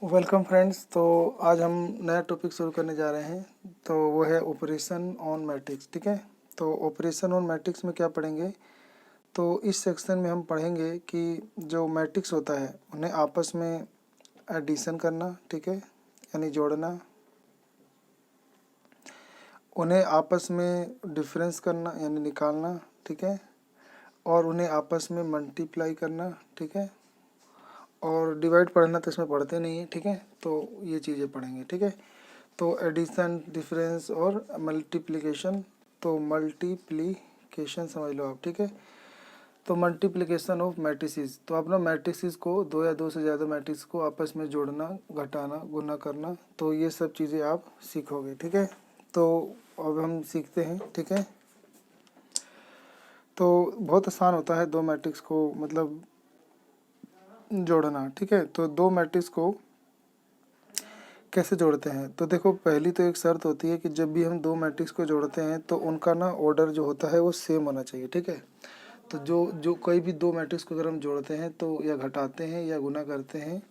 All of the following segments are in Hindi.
Welcome friends. तो आज हम नया टॉपिक शुरू करने जा रहे हैं। तो वो है ऑपरेशन ऑन मैट्रिक्स। ठीक है। तो ऑपरेशन ऑन मैट्रिक्स में क्या पढ़ेंगे, तो इस सेक्शन में हम पढ़ेंगे कि जो मैट्रिक्स होता है उन्हें आपस में एडिशन करना, ठीक है, यानी जोड़ना, उन्हें आपस में डिफरेंस करना यानी निकालना, ठीक है, और उन्हें आपस में मल्टीप्लाई करना, ठीक है, और डिवाइड पढ़ना तो इसमें पढ़ते नहीं है, ठीक है। तो ये चीज़ें पढ़ेंगे, ठीक है। तो एडिशन, डिफरेंस और मल्टीप्लिकेशन। तो मल्टीप्लिकेशन समझ लो आप, ठीक है। तो मल्टीप्लिकेशन ऑफ मैट्रिसेस, तो अपना मैट्रिसेस को दो या दो से ज़्यादा मैट्रिक्स को आपस में जोड़ना, घटाना, गुना करना, तो ये सब चीज़ें आप सीखोगे, ठीक है। तो अब हम सीखते हैं, ठीक है। तो बहुत आसान होता है दो मैट्रिक्स को मतलब जोड़ना, ठीक है। तो दो मैट्रिक्स को कैसे जोड़ते हैं, तो देखो पहली तो एक शर्त होती है कि जब भी हम दो मैट्रिक्स को जोड़ते हैं तो उनका ना ऑर्डर जो होता है वो सेम होना चाहिए, ठीक है। तो जो जो कोई भी दो मैट्रिक्स को अगर हम जोड़ते हैं तो या घटाते हैं या गुना करते हैं,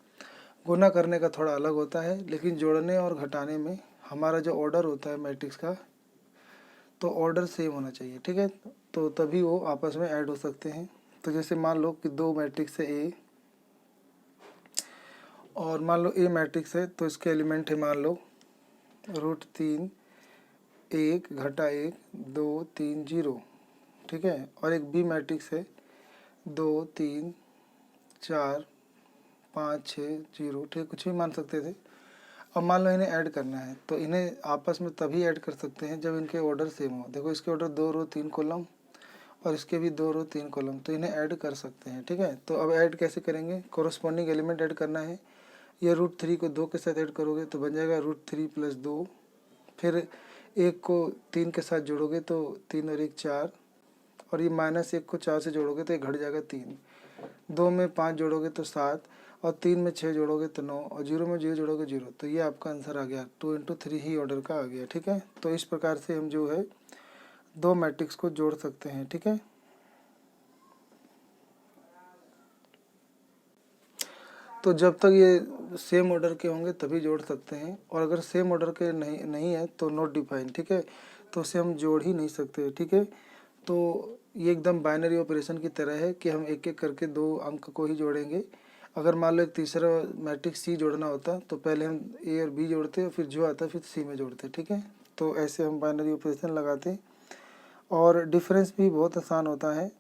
गुना करने का थोड़ा अलग होता है, लेकिन जोड़ने और घटाने में हमारा जो ऑर्डर होता है मैट्रिक्स का, तो ऑर्डर सेम होना चाहिए, ठीक है। तो तभी वो आपस में ऐड हो सकते हैं। तो जैसे मान लो कि दो मैट्रिक्स है ए, और मान लो ए मैट्रिक्स है तो इसके एलिमेंट है मान लो √3, 1 घटा 1 2 3 0, ठीक है। और एक बी मैट्रिक्स है 2 3 4 5 6 0, ठीक, कुछ भी मान सकते थे। अब मान लो इन्हें ऐड करना है तो इन्हें आपस में तभी ऐड कर सकते हैं जब इनके ऑर्डर सेम हो। देखो इसके ऑर्डर 2 रो 3 कॉलम और इसके भी 2 रो 3 कॉलम, तो इन्हें ऐड कर सकते हैं, ठीक है। तो अब ऐड कैसे करेंगे, कोरस्पॉन्डिंग एलिमेंट ऐड करना है। ये √3 को 2 के साथ ऐड करोगे तो बन जाएगा √3 + 2। फिर एक को 3 के साथ जोड़ोगे तो 3 और 1 4, और ये -1 को 4 से जोड़ोगे तो ये घट जाएगा 3। 2 में 5 जोड़ोगे तो 7, और 3 में 6 जोड़ोगे तो 9, और 0 में 0 जोड़ोगे 0। तो ये आपका आंसर आ गया, 2 × 3 ही ऑर्डर का आ गया, ठीक है। तो इस प्रकार से हम जो है दो मैट्रिक्स को जोड़ सकते हैं, ठीक है। तो जब तक ये सेम ऑर्डर के होंगे तभी जोड़ सकते हैं, और अगर सेम ऑर्डर के नहीं है तो नॉट डिफाइन, ठीक है। तो उसे हम जोड़ ही नहीं सकते, ठीक है। तो ये एकदम बाइनरी ऑपरेशन की तरह है कि हम एक एक करके दो अंक को ही जोड़ेंगे। अगर मान लो एक तीसरा मैट्रिक्स सी जोड़ना होता तो पहले हम ए और बी जोड़ते, फिर जो आता फिर सी में जोड़ते, ठीक है। तो ऐसे हम बाइनरी ऑपरेशन लगाते। और डिफरेंस भी बहुत आसान होता है।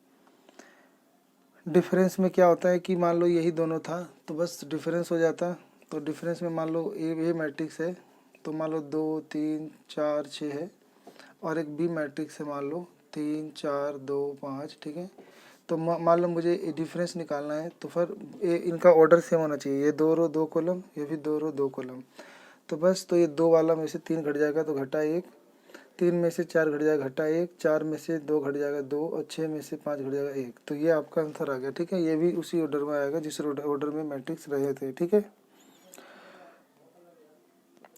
डिफरेंस में क्या होता है कि मान लो यही दोनों था तो बस डिफरेंस हो जाता। तो डिफरेंस में मान लो ए मैट्रिक्स है तो मान लो 2 3 4 6 है, और एक बी मैट्रिक्स है मान लो 3 4 2 5, ठीक है। तो मान लो मुझे डिफरेंस निकालना है तो फिर इनका ऑर्डर सेम होना चाहिए। ये 2 रो 2 कॉलम, ये भी 2 रो 2 कॉलम। तो बस तो ये 2 वाला में से 3 घट जाएगा तो घटा 1, 3 में से 4 घट जाएगा घटा 1, 4 में से 2 घट जाएगा 2, और 6 में से 5 घट जाएगा 1। तो ये आपका आंसर आ गया, ठीक है। ये भी उसी ऑर्डर में आएगा जिस ऑर्डर में मैट्रिक्स रहे थे, ठीक है।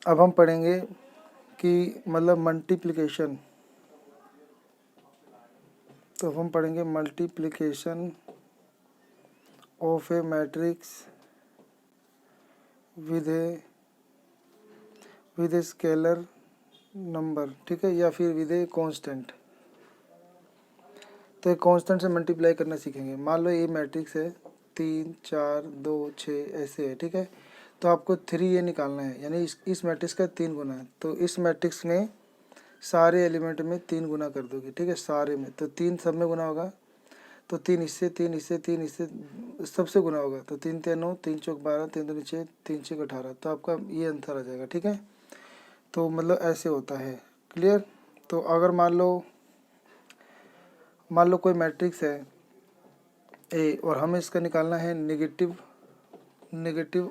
अब हम पढ़ेंगे कि मतलब मल्टीप्लिकेशन। तो हम पढ़ेंगे multiplication of A matrix with a scalar number, ठीक है, या फिर विद ए कांस्टेंट। तो एक कांस्टेंट से मल्टीप्लाई करना सीखेंगे। मान लो ये मैट्रिक्स है 3 4 2 6 ऐसे है, ठीक है। तो आपको 3 ये निकालना है, यानी इस मैट्रिक्स का 3 गुना है। तो इस मैट्रिक्स में सारे एलिमेंट में 3 गुना कर दोगे, ठीक है, सारे में। तो 3 सब में गुना होगा, तो 3 इससे, 3 इससे, 3 इससे, सबसे गुना होगा। तो 3 3 9, 3 4 12, 3 2 6, 3 6 18। तो आपका ये आंसर आ जाएगा, ठीक है। तो मतलब ऐसे होता है, क्लियर। तो अगर मान लो कोई मैट्रिक्स है ए, और हमें इसका निकालना है नेगेटिव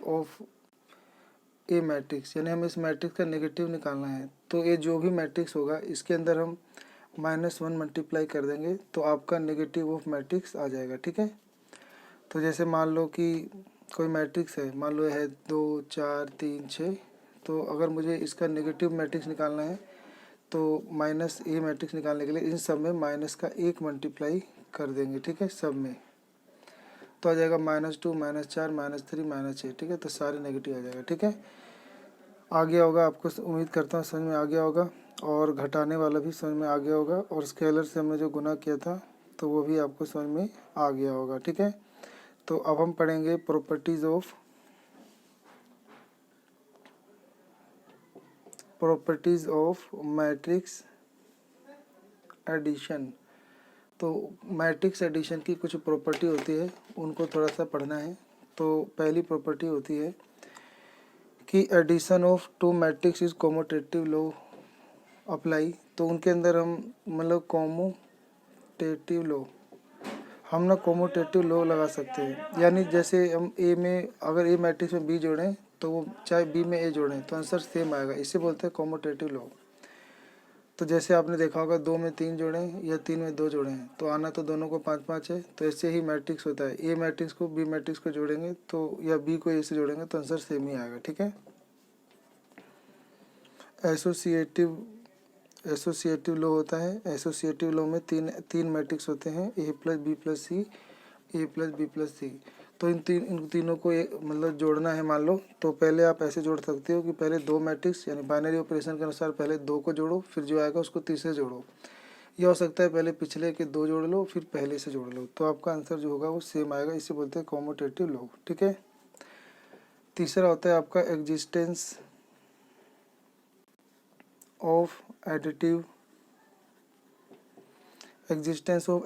ऑफ ए मैट्रिक्स, यानी हमें इस मैट्रिक्स का नेगेटिव निकालना है। तो ये जो भी मैट्रिक्स होगा इसके अंदर हम -1 मल्टीप्लाई कर देंगे तो आपका नेगेटिव ऑफ मैट्रिक्स आ जाएगा, ठीक है। तो जैसे मान लो कि कोई मैट्रिक्स है, मान लो है 2 4 3 6। तो अगर मुझे इसका नेगेटिव मैट्रिक्स निकालना है तो -a मैट्रिक्स निकालने के लिए इन सब में माइनस का 1 मल्टीप्लाई कर देंगे, ठीक है, सब में। तो आ जाएगा -2, -4, -3, -6, ठीक है। तो सारे नेगेटिव आ जाएगा, ठीक है। आ गया होगा आपको, उम्मीद करता हूँ समझ में आ गया होगा, और घटाने वाला भी समझ में आ गया होगा, और स्केलर से हमने जो गुना किया था तो वो भी आपको समझ में आ गया होगा, ठीक है। तो अब हम पढ़ेंगे प्रॉपर्टीज ऑफ मैट्रिक्स एडिशन। तो मैट्रिक्स एडिशन की कुछ प्रॉपर्टी होती है, उनको थोड़ा सा पढ़ना है। तो पहली प्रॉपर्टी होती है कि addition of two matrix is commutative law apply. तो उनके अंदर हम मतलब कॉमोटेटिव लॉ, हम ना कॉमोटेटिव लॉ लगा सकते हैं। यानी जैसे हम ए में, अगर ए मैट्रिक्स में बी जोड़ें तो वो चाहे बी में ए जोड़ें तो आंसर सेम आएगा, इसे बोलते हैं कॉमोटेटिव लॉ। तो जैसे आपने देखा होगा 2 में 3 जोड़ें या 3 में 2 जोड़ें तो आना तो दोनों को 5-5 है। तो ऐसे ही मैट्रिक्स होता है, ए मैट्रिक्स को बी मैट्रिक्स को जोड़ेंगे तो, या बी को ए से जोड़ेंगे तो आंसर सेम ही आएगा, ठीक है। एसोसिएटिव लॉ होता है। एसोसिएटिव लॉ में तीन मैट्रिक्स होते हैं, ए प्लस बी प्लस सी, ए प्लस बी प्लस सी। तो इन तीनों को मतलब जोड़ना है मान लो, तो पहले आप ऐसे जोड़ सकते हो कि पहले 2 मैट्रिक्स यानी बाइनरी ऑपरेशन के अनुसार पहले 2 को जोड़ो, फिर जो आएगा उसको तीसरे जोड़ो। यह हो सकता है पहले पिछले के 2 जोड़ लो फिर पहले से जोड़ लो, तो आपका आंसर जो होगा वो सेम आएगा, इसे बोलते हैं कॉमोटेटिव लॉ, ठीक है। तीसरा होता है आपका एग्जिस्टेंस ऑफ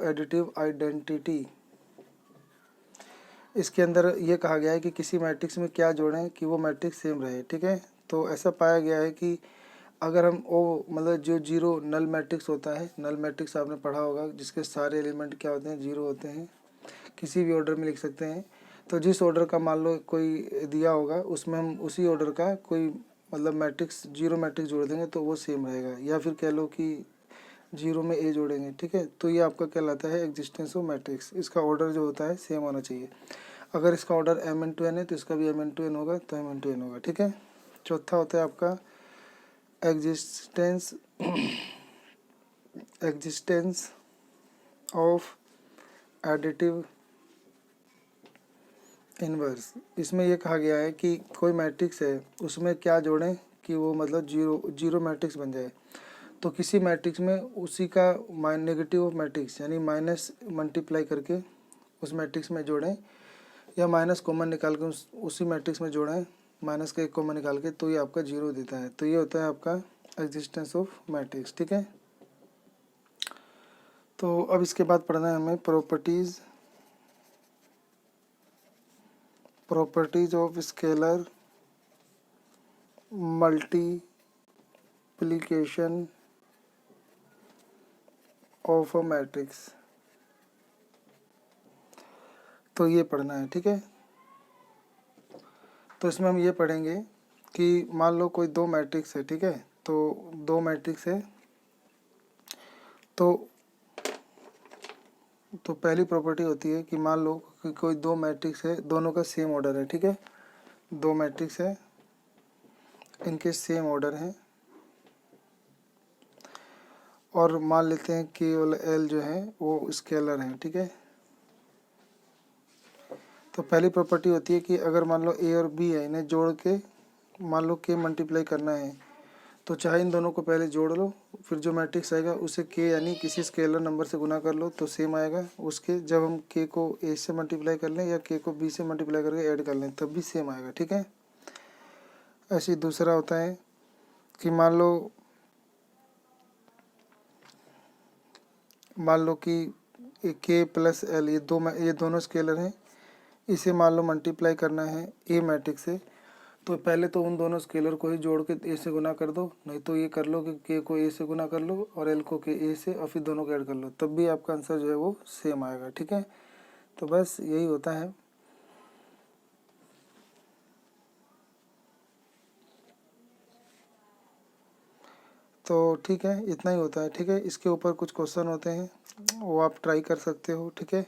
एडिटिव आइडेंटिटी। इसके अंदर ये कहा गया है कि किसी मैट्रिक्स में क्या जोड़ें कि वो मैट्रिक्स सेम रहे, ठीक है। तो ऐसा पाया गया है कि अगर हम वो मतलब जो जीरो नल मैट्रिक्स होता है, नल मैट्रिक्स आपने पढ़ा होगा जिसके सारे एलिमेंट क्या होते हैं, जीरो होते हैं, किसी भी ऑर्डर में लिख सकते हैं। तो जिस ऑर्डर का मान लो कोई दिया होगा उसमें हम उसी ऑर्डर का कोई मतलब मैट्रिक्स जीरो मैट्रिक्स जोड़ देंगे तो वो सेम रहेगा, या फिर कह लो कि जीरो में ए जोड़ेंगे, ठीक है। तो ये आपका कहलाता है एग्जिस्टेंस ऑफ मैट्रिक्स। इसका ऑर्डर जो होता है सेम होना चाहिए। अगर इसका ऑर्डर m×n है तो इसका भी m×n होगा, तो m×n होगा, ठीक है। चौथा होता है आपका एग्जिस्टेंस ऑफ एडिटिव इनवर्स। इसमें यह कहा गया है कि कोई मैट्रिक्स है उसमें क्या जोड़ें कि वो मतलब जीरो मैट्रिक्स बन जाए। तो किसी मैट्रिक्स में उसी का नेगेटिव ऑफ मैट्रिक्स यानी माइनस मल्टीप्लाई करके उस मैट्रिक्स में जोड़ें, या माइनस कॉमन निकाल के उसी मैट्रिक्स में जोड़ें, माइनस का एक कॉमन निकाल के, तो ये आपका जीरो देता है। तो ये होता है आपका एग्जिस्टेंस ऑफ मैट्रिक्स, ठीक है। तो अब इसके बाद पढ़ना है हमें properties of scalar multiplication of a matrix. तो ये पढ़ना है, ठीक है। तो इसमें हम ये पढ़ेंगे कि मान लो कोई 2 मैट्रिक्स है, ठीक है। तो 2 मैट्रिक्स है, तो पहली प्रॉपर्टी होती है कि मान लो कि कोई 2 मैट्रिक्स है, दोनों का सेम ऑर्डर है, ठीक है। 2 मैट्रिक्स है, इनके सेम ऑर्डर है, और मान लेते हैं केवल एल जो है वो स्केलर है, ठीक है। तो पहली प्रॉपर्टी होती है कि अगर मान लो ए और बी है, इन्हें जोड़ के मान लो के मल्टीप्लाई करना है, तो चाहे इन दोनों को पहले जोड़ लो, फिर जो मैट्रिक्स आएगा उसे के यानी किसी स्केलर नंबर से गुना कर लो तो सेम आएगा। उसके जब हम के को ए से मल्टीप्लाई कर लें या के को बी से मल्टीप्लाई करके ऐड कर लें तब भी सेम आएगा, ठीक है। ऐसे दूसरा होता है कि मान लो कि के प्लस एल ये दोनों स्केलर हैं, इसे मान लो मल्टीप्लाई करना है ए मैट्रिक्स से, तो पहले तो उन दोनों स्केलर को ही जोड़ के ए से गुना कर दो, नहीं तो ये कर लो कि के को ए से गुना कर लो और एल को के ए से, और फिर दोनों को ऐड कर लो, तब भी आपका आंसर जो है वो सेम आएगा, ठीक है। तो बस यही होता है। तो ठीक है, इतना ही होता है, ठीक है। इसके ऊपर कुछ क्वेश्चन होते हैं वो आप ट्राई कर सकते हो, ठीक है।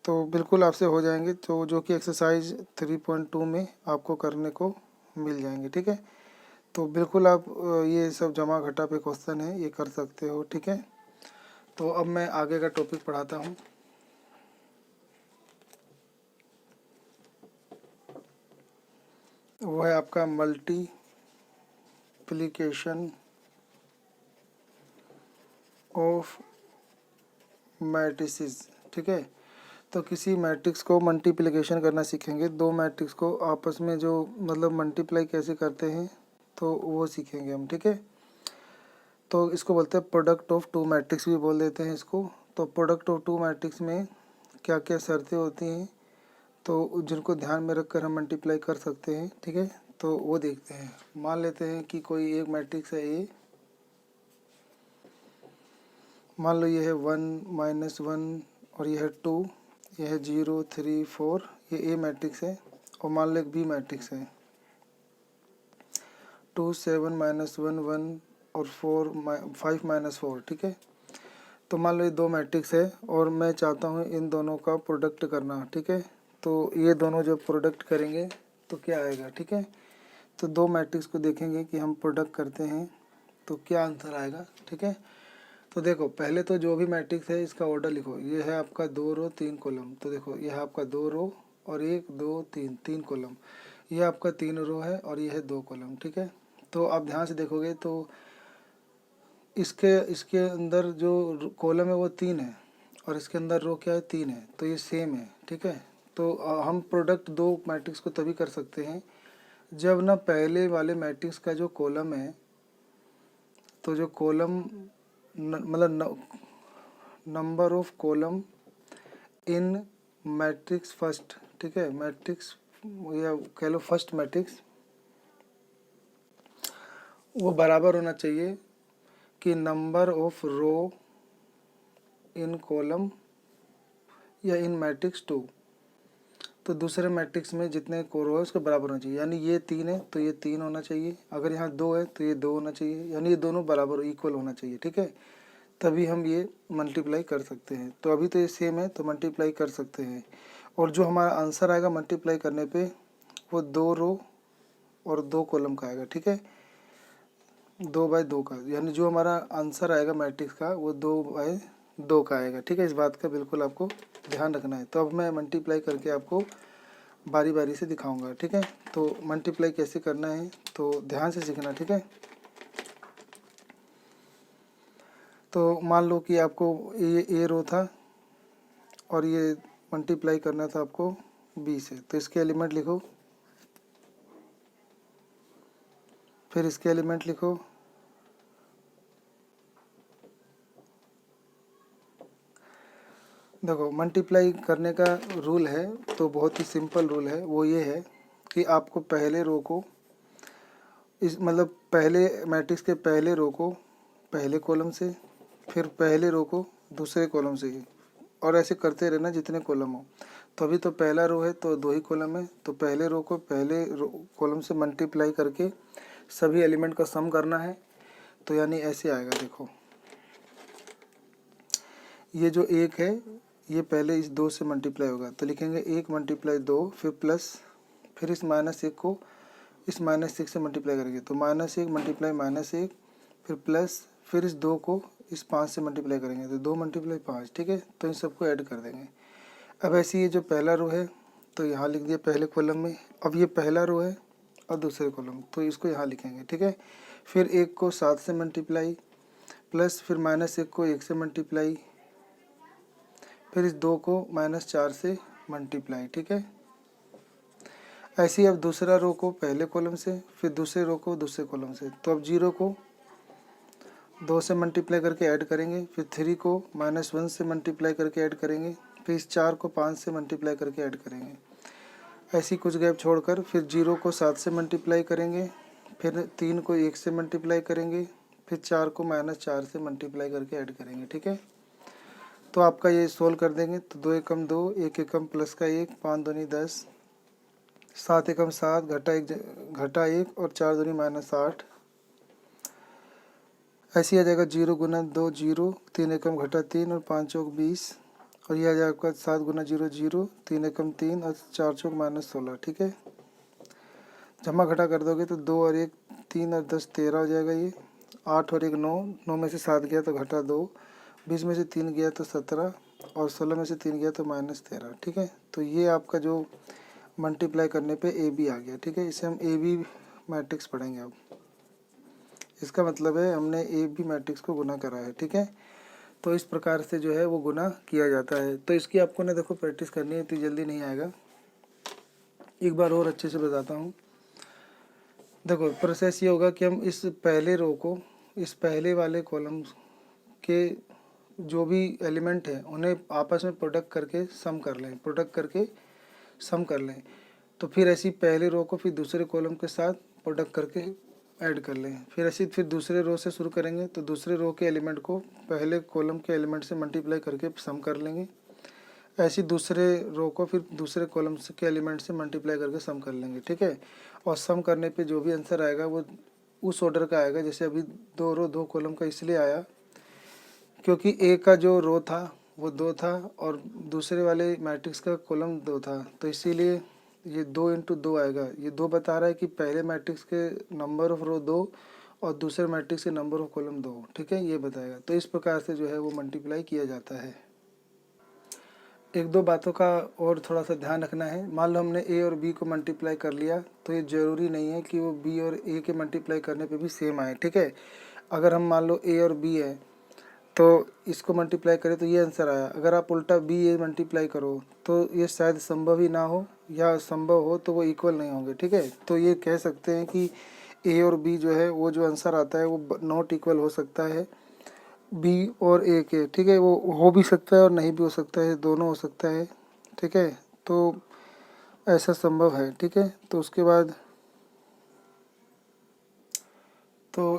तो बिल्कुल आपसे हो जाएंगे, तो जो कि एक्सरसाइज 3.2 में आपको करने को मिल जाएंगे, ठीक है। तो बिल्कुल आप ये सब जमा घटा पे क्वेश्चन है ये कर सकते हो, ठीक है। तो अब मैं आगे का टॉपिक पढ़ाता हूँ। वो है आपका मल्टीप्लिकेशन ऑफ मैट्रिसेस। ठीक है, तो किसी मैट्रिक्स को मल्टीप्लिकेशन करना सीखेंगे, दो मैट्रिक्स को आपस में जो मतलब मल्टीप्लाई कैसे करते हैं तो वो सीखेंगे हम। ठीक है, तो इसको बोलते हैं प्रोडक्ट ऑफ टू मैट्रिक्स भी बोल देते हैं इसको। तो प्रोडक्ट ऑफ टू मैट्रिक्स में क्या क्या शर्तें होती हैं तो जिनको ध्यान में रखकर हम मल्टीप्लाई कर सकते हैं। ठीक है, तो वो देखते हैं। मान लेते हैं कि कोई एक मैट्रिक्स है ए, मान लो ये है 1 -1 और ये है 2, यह है 0 3 4, ये ए मैट्रिक्स है। और मान लो एक बी मैट्रिक्स है 2 7 -1 1 और 4 5 -4। ठीक है, तो मान लो ये दो मैट्रिक्स है और मैं चाहता हूँ इन दोनों का प्रोडक्ट करना। ठीक है, तो ये दोनों जब प्रोडक्ट करेंगे तो क्या आएगा। ठीक है, तो दो मैट्रिक्स को देखेंगे कि हम प्रोडक्ट करते हैं तो क्या आंसर आएगा। ठीक है, तो देखो पहले तो जो भी मैट्रिक्स है इसका ऑर्डर लिखो। ये है आपका 2 रो 3 कॉलम, तो देखो ये है आपका 2 रो और 1 2 3 3 कॉलम। ये आपका 3 रो है और ये है 2 कॉलम। ठीक है, तो आप ध्यान से देखोगे तो इसके इसके अंदर जो कॉलम है वो 3 है और इसके अंदर रो क्या है 3 है, तो ये सेम है। ठीक है, तो हम प्रोडक्ट दो मैट्रिक्स को तभी कर सकते हैं जब ना पहले वाले मैट्रिक्स का जो कॉलम है, तो जो कॉलम मतलब number of column in matrix first. ठीक है, मैट्रिक्स या कह लो फर्स्ट मैट्रिक्स, वो बराबर होना चाहिए कि number of row in column या इन मैट्रिक्स 2। तो दूसरे मैट्रिक्स में जितने रो है उसके बराबर होना चाहिए। यानी ये 3 है तो ये 3 होना चाहिए, अगर यहाँ 2 है तो ये 2 होना चाहिए, यानी ये दोनों बराबर इक्वल होना चाहिए। ठीक है, तभी हम ये मल्टीप्लाई कर सकते हैं। तो अभी तो ये सेम है तो मल्टीप्लाई कर सकते हैं, और जो हमारा आंसर आएगा मल्टीप्लाई करने पे वो 2 रो और 2 कॉलम का आएगा। ठीक है, 2/2 का, यानी जो हमारा आंसर आएगा मैट्रिक्स का वो 2/2 का आएगा। ठीक है, इस बात का बिल्कुल आपको ध्यान रखना है। तो अब मैं मल्टीप्लाई करके आपको बारी बारी से दिखाऊंगा। ठीक है, तो मल्टीप्लाई कैसे करना है तो ध्यान से सीखना। ठीक है, तो मान लो कि आपको ये ए रो था और ये मल्टीप्लाई करना था आपको बी से, तो इसके एलिमेंट लिखो, फिर इसके एलिमेंट लिखो, देखो मल्टीप्लाई करने का रूल है तो बहुत ही सिंपल रूल है। वो ये है कि आपको पहले रो को इस मतलब पहले मैट्रिक्स के पहले रो को पहले कॉलम से, फिर पहले रो को दूसरे कॉलम से ही, और ऐसे करते रहना जितने कॉलम हो। तो अभी तो पहला रो है तो 2 ही कॉलम है, तो पहले रो को पहले कॉलम से मल्टीप्लाई करके सभी एलिमेंट का सम करना है। तो यानी ऐसे आएगा, देखो ये जो 1 है ये पहले इस 2 से मल्टीप्लाई होगा, तो लिखेंगे 1 × 2, फिर प्लस, फिर इस -1 को इस -1 से मल्टीप्लाई करेंगे तो -1 × -1, फिर प्लस, फिर इस 2 को इस 5 से मल्टीप्लाई करेंगे तो 2 × 5। ठीक है, तो इन सबको ऐड कर देंगे। अब ऐसे ये जो पहला रो है तो यहाँ लिख दिया पहले कॉलम में। अब ये पहला रो है और दूसरे कॉलम, तो इसको यहाँ लिखेंगे। ठीक है, फिर 1 को 7 से मल्टीप्लाई, प्लस फिर -1 को 1 से मल्टीप्लाई, फिर इस 2 को -4 से मल्टीप्लाई। ठीक है, ऐसे ही अब दूसरा रो को पहले कॉलम से, फिर दूसरे रो को दूसरे कॉलम से। तो अब 0 को 2 से मल्टीप्लाई करके ऐड करेंगे, फिर 3 को -1 से मल्टीप्लाई करके ऐड करेंगे, फिर इस 4 को 5 से मल्टीप्लाई करके ऐड करेंगे। ऐसी कुछ गैप छोड़कर फिर 0 को 7 से मल्टीप्लाई करेंगे, फिर 3 को 1 से मल्टीप्लाई करेंगे, फिर 4 को -4 से मल्टीप्लाई करके ऐड करेंगे। ठीक है, तो आपका ये सोल्व कर देंगे तो 2 एकम 2, 1 एकम प्लस का 1, 5 दूनी 10, 7 एकम 7, घटा 1 और 4 दूनी -8। ऐसे ही आ जाएगा 0 × 2 0, 3 एकम घटा 3 और 5 चौक 20, और ये आ जाएगा आपका 7 × 0 0, 3 एकम 3 और 4 चौक -16। ठीक है, जमा घटा कर दोगे तो 2 और 1 3 और 10 13 हो जाएगा। ये 8 और 1 9, 9 में से 7 गया तो घटा 2, 20 में से 3 गया तो 17 और 16 में से 3 गया तो -13। ठीक है, तो ये आपका जो मल्टीप्लाई करने पे ए बी आ गया, ठीक है। इसे हम ए बी मैट्रिक्स पढ़ेंगे अब। इसका मतलब है हमने ए बी मैट्रिक्स को गुना करा है, ठीक है। तो इस प्रकार से जो है वो गुना किया जाता है। तो इसकी आपको ना देखो प्रैक्टिस करनी है, इतनी जल्दी नहीं आएगा। एक बार और अच्छे से बताता हूँ। देखो प्रोसेस ये होगा कि हम इस पहले रो को, इस पहले वाले कॉलम के जो भी एलिमेंट हैं उन्हें आपस में प्रोडक्ट करके सम कर लें, प्रोडक्ट करके सम कर लें। तो फिर ऐसी पहले रो को फिर दूसरे कॉलम के साथ प्रोडक्ट करके ऐड कर लें। फिर ऐसी फिर दूसरे रो से शुरू करेंगे तो दूसरे रो के एलिमेंट को पहले कॉलम के एलिमेंट से मल्टीप्लाई करके सम कर लेंगे। ऐसी दूसरे रो को फिर दूसरे कॉलम के एलिमेंट से मल्टीप्लाई करके सम कर लेंगे, ठीक है। और सम करने पे जो भी आंसर आएगा वो उस ऑर्डर का आएगा। जैसे अभी 2 रो 2 कॉलम का इसलिए आया क्योंकि ए का जो रो था वो 2 था और दूसरे वाले मैट्रिक्स का कॉलम 2 था, तो इसीलिए ये 2 इंटू 2 आएगा। ये 2 बता रहा है कि पहले मैट्रिक्स के नंबर ऑफ रो 2 और दूसरे मैट्रिक्स के नंबर ऑफ कॉलम 2, ठीक है, ये बताएगा। तो इस प्रकार से जो है वो मल्टीप्लाई किया जाता है। एक दो बातों का और थोड़ा सा ध्यान रखना है। मान लो हमने ए और बी को मल्टीप्लाई कर लिया तो ये ज़रूरी नहीं है कि वो बी और ए के मल्टीप्लाई करने पे भी सेम आए, ठीक है। अगर हम मान लो ए और बी है तो इसको मल्टीप्लाई करें तो ये आंसर आया। अगर आप उल्टा बी ए मल्टीप्लाई करो तो ये शायद संभव ही ना हो, या संभव हो तो वो इक्वल नहीं होंगे, ठीक है। तो ये कह सकते हैं कि ए और बी जो है वो जो आंसर आता है वो नॉट इक्वल हो सकता है बी और ए के, ठीक है। वो हो भी सकता है और नहीं भी हो सकता है, दोनों हो सकता है, ठीक है। तो ऐसा संभव है, ठीक है। तो उसके बाद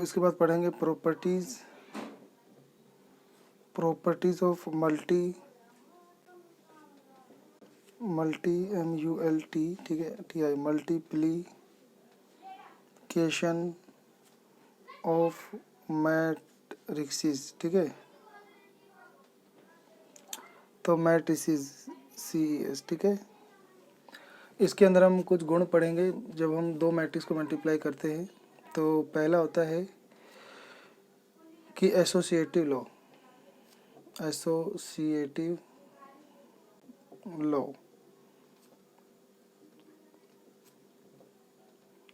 इसके बाद पढ़ेंगे प्रॉपर्टीज ऑफ मल्टी MULT, ठीक है, TI मल्टीप्लिकेशन ऑफ मैट्रिक्सेस, ठीक है। तो मैट्रिसेस CES, ठीक है। इसके अंदर हम कुछ गुण पढ़ेंगे जब हम दो मैट्रिक्स को मल्टीप्लाई करते हैं। तो पहला होता है कि एसोसिएटिव लॉ।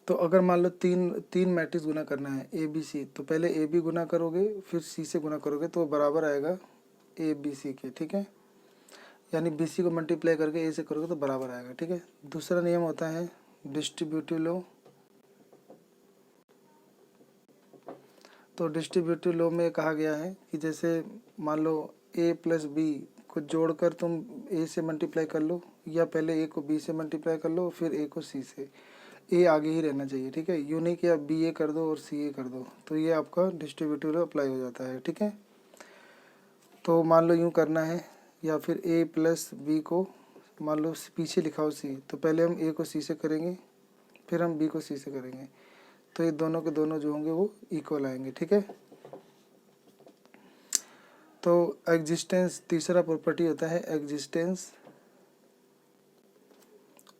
तो अगर मान लो तीन मैट्रिक्स गुना करना है ABC, तो पहले AB गुना करोगे फिर C से गुना करोगे तो बराबर आएगा ABC के, ठीक है। यानी BC को मल्टीप्लाई करके A से करोगे तो बराबर आएगा, ठीक है। दूसरा नियम होता है डिस्ट्रीब्यूटिव लॉ। तो डिस्ट्रीब्यूटिव लॉ में कहा गया है कि जैसे मान लो A प्लस B को जोड़कर तुम A से मल्टीप्लाई कर लो, या पहले A को B से मल्टीप्लाई कर लो फिर A को C से, A आगे ही रहना चाहिए, ठीक है। यूँ नहीं कि आप BA कर दो और CA कर दो, तो ये आपका डिस्ट्रीब्यूटिव लॉ अप्लाई हो जाता है, ठीक है। तो मान लो यूँ करना है, या फिर A प्लस B को मान लो पीछे लिखा हो C, तो पहले हम A को C से करेंगे फिर हम B को C से करेंगे, तो ये दोनों के दोनों जो होंगे वो इक्वल आएंगे, ठीक है। तो एग्जिस्टेंस, तीसरा प्रॉपर्टी होता है एग्जिस्टेंस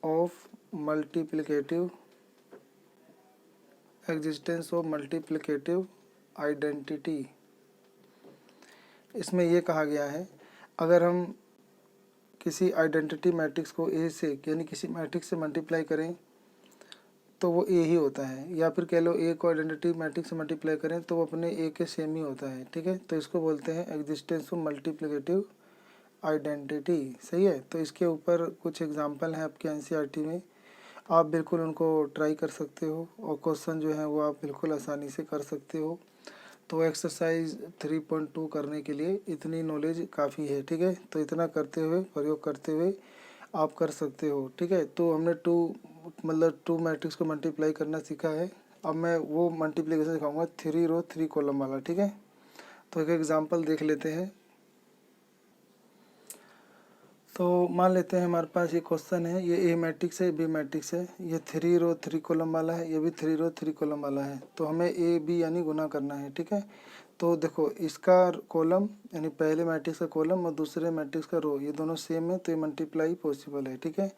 ऑफ मल्टीप्लिकेटिव आइडेंटिटी। इसमें यह कहा गया है अगर हम किसी आइडेंटिटी मैट्रिक्स को A से यानी किसी मैट्रिक्स से मल्टीप्लाई करें तो वो A ही होता है, या फिर कह लो A को आइडेंटिटी मैट्रिक्स से मल्टीप्लाई करें तो वो अपने A के सेम ही होता है, ठीक है। तो इसको बोलते हैं एग्जिस्टेंस ऑफ मल्टीप्लिकेटिव आइडेंटिटी, सही है। तो इसके ऊपर कुछ एग्जांपल हैं आपके NCERT में, आप बिल्कुल उनको ट्राई कर सकते हो और क्वेश्चन जो है वो आप बिल्कुल आसानी से कर सकते हो। तो एक्सरसाइज 3.2 करने के लिए इतनी नॉलेज काफ़ी है, ठीक है। तो इतना करते हुए, प्रयोग करते हुए आप कर सकते हो, ठीक है। तो हमने टू मैट्रिक्स को मल्टीप्लाई करना सीखा है। अब मैं वो मल्टीप्लिकेशन सिखाऊंगा 3 रो 3 कॉलम वाला, ठीक है। तो एक एग्जांपल देख लेते हैं। तो मान लेते हैं हमारे पास ये क्वेश्चन है, ये A मैट्रिक्स है, B मैट्रिक्स है, ये 3 रो 3 कॉलम वाला है, ये भी 3 रो 3 कॉलम वाला है। तो हमें AB यानी गुना करना है, ठीक है। तो देखो इसका कॉलम यानी पहले मैट्रिक्स का कॉलम और दूसरे मैट्रिक्स का रो ये दोनों सेम है, तो ये मल्टीप्लाई पॉसिबल है, ठीक है।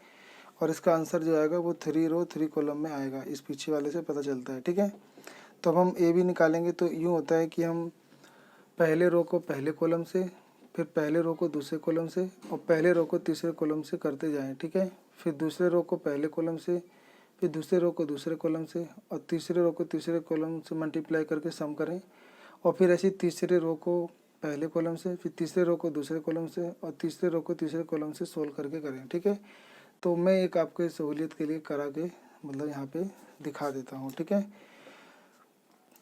और इसका आंसर जो आएगा वो 3 रो 3 कॉलम में आएगा, इस पीछे वाले से पता चलता है, ठीक है। तो अब हम AB निकालेंगे तो यूँ होता है कि हम पहले रो को पहले कॉलम से, फिर पहले रो को दूसरे कॉलम से और पहले रो को तीसरे कॉलम से करते जाएं, ठीक है। फिर दूसरे रो को पहले कॉलम से, फिर दूसरे रो को दूसरे कॉलम से और तीसरे रो को तीसरे कॉलम से मल्टीप्लाई करके सम करें। और फिर ऐसे तीसरे रो को पहले कॉलम से, फिर तीसरे रो को दूसरे कॉलम से और तीसरे रो को तीसरे कॉलम से सोल्व करके करें, ठीक है। तो मैं एक आपके सहूलियत के लिए करा के मतलब यहाँ पे दिखा देता हूँ, ठीक है।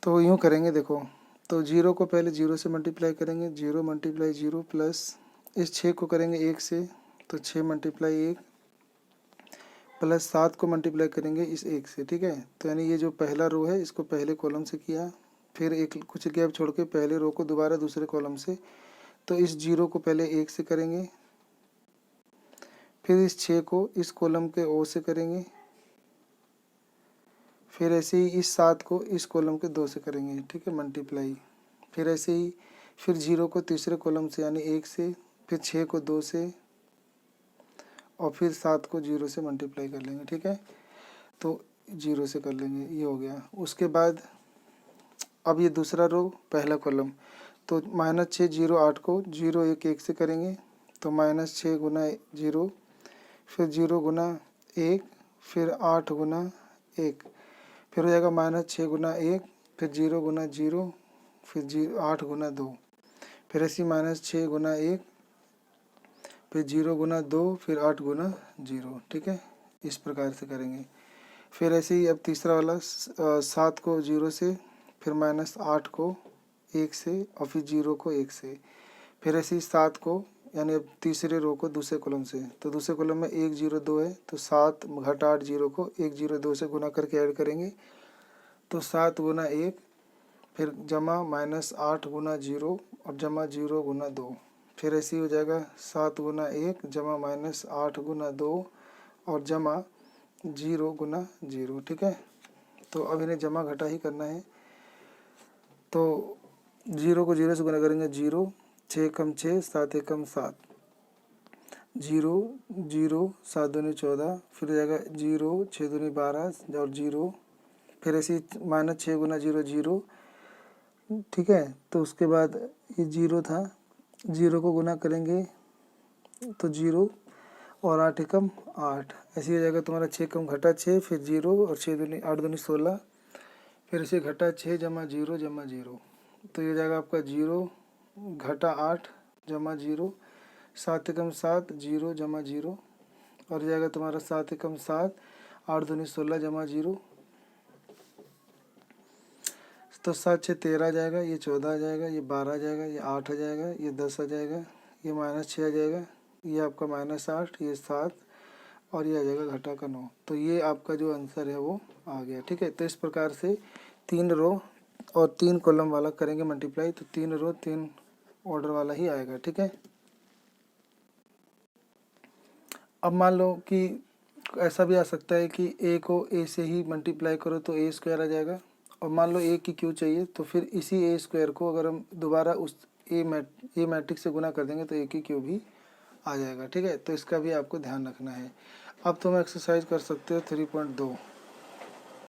तो यूँ करेंगे, देखो। तो 0 को पहले 0 से मल्टीप्लाई करेंगे, 0 मल्टीप्लाई 0 प्लस इस 6 को करेंगे 1 से, तो 6 मल्टीप्लाई 1 प्लस 7 को मल्टीप्लाई करेंगे इस 1 से, ठीक है। तो यानी ये जो पहला रो है इसको पहले कॉलम से किया, फिर एक कुछ गैप छोड़ के पहले रो को दोबारा दूसरे कॉलम से, तो इस 0 को पहले 1 से करेंगे, फिर इस 6 को इस कॉलम के ओ से करेंगे, फिर ऐसे ही इस 7 को इस कॉलम के 2 से करेंगे, ठीक है, मल्टीप्लाई। फिर ऐसे ही फिर 0 को तीसरे कॉलम से यानी 1 से, फिर 6 को 2 से और फिर 7 को 0 से मल्टीप्लाई कर लेंगे, ठीक है। तो 0 से कर लेंगे, ये हो गया। उसके बाद अब ये दूसरा रो पहला कॉलम, तो -6 0 8 को 0 1 1 से करेंगे, तो -6 गुना 0, फिर 0 गुना 1, फिर 8 गुना 1, फिर हो जाएगा -6 गुना 1, फिर 0 गुना 0, फिर 8 गुना 2, फिर ऐसे -6 गुना 1, फिर 0 गुना 2, फिर 8 गुना 0, ठीक है। इस प्रकार से करेंगे। फिर ऐसे ही अब तीसरा वाला 7 को 0 से, फिर -8 को 1 से और फिर 0 को 1 से, फिर ऐसे ही 7 को यानी अब तीसरे रो को दूसरे कॉलम से, तो दूसरे कॉलम में 1 0 2 है, तो 7 घटा 8 0 को 1 0 2 से गुना करके ऐड करेंगे, तो 7 गुना 1, फिर जमा -8 गुना 0 और जमा 0 गुना 2, फिर ऐसे ही हो जाएगा 7 गुना 1 जमा -8 गुना 2 और जमा 0 गुना 0, ठीक है। तो अब इन्हें जमा घटा ही करना है, तो 0 को 0 से गुना करेंगे 0, 6 कम 6 7 एकम 7, 0 0 7 दूनी 14, फिर हो जाएगा 0 6 दूनी 12 और 0, फिर ऐसे -6 गुना 0 0, ठीक है। तो उसके बाद ये 0 था, 0 को गुना करेंगे तो 0 और 8 एकम 8, ऐसे हो जाएगा तुम्हारा 6 कम घटा 6, फिर 0 और 6 दूनी 8 दूनी 16, फिर इसे घटा 6 जमा 0 जमा 0, तो ये हो जाएगा आपका 0 घटा 8 जमा 0, 7 एकम 7 0 जमा 0 और हो जाएगा तुम्हारा 7 एकम 7 8 दूनी 16 जमा 0, तो 7 6 13 आ जाएगा, ये 14 आ जाएगा, ये 12 आ जाएगा, ये 8 आ जाएगा, ये 10 आ जाएगा, ये -6 आ जाएगा, ये आपका -8, ये 7 और ये आ जाएगा घटा का 9। तो ये आपका जो आंसर है वो आ गया, ठीक है। तो इस प्रकार से 3 रो और 3 कॉलम वाला करेंगे मल्टीप्लाई, तो 3 रो 3 ऑर्डर वाला ही आएगा, ठीक है। अब मान लो कि ऐसा भी आ सकता है कि ए को ए से ही मल्टीप्लाई करो तो A² आ जाएगा, और मान लो ए की क्यू चाहिए तो फिर इसी A² को अगर हम दोबारा उस ए मैट्रिक्स से गुना कर देंगे तो ए की क्यू भी आ जाएगा, ठीक है। तो इसका भी आपको ध्यान रखना है। अब तुम एक्सरसाइज कर सकते हो 3.2।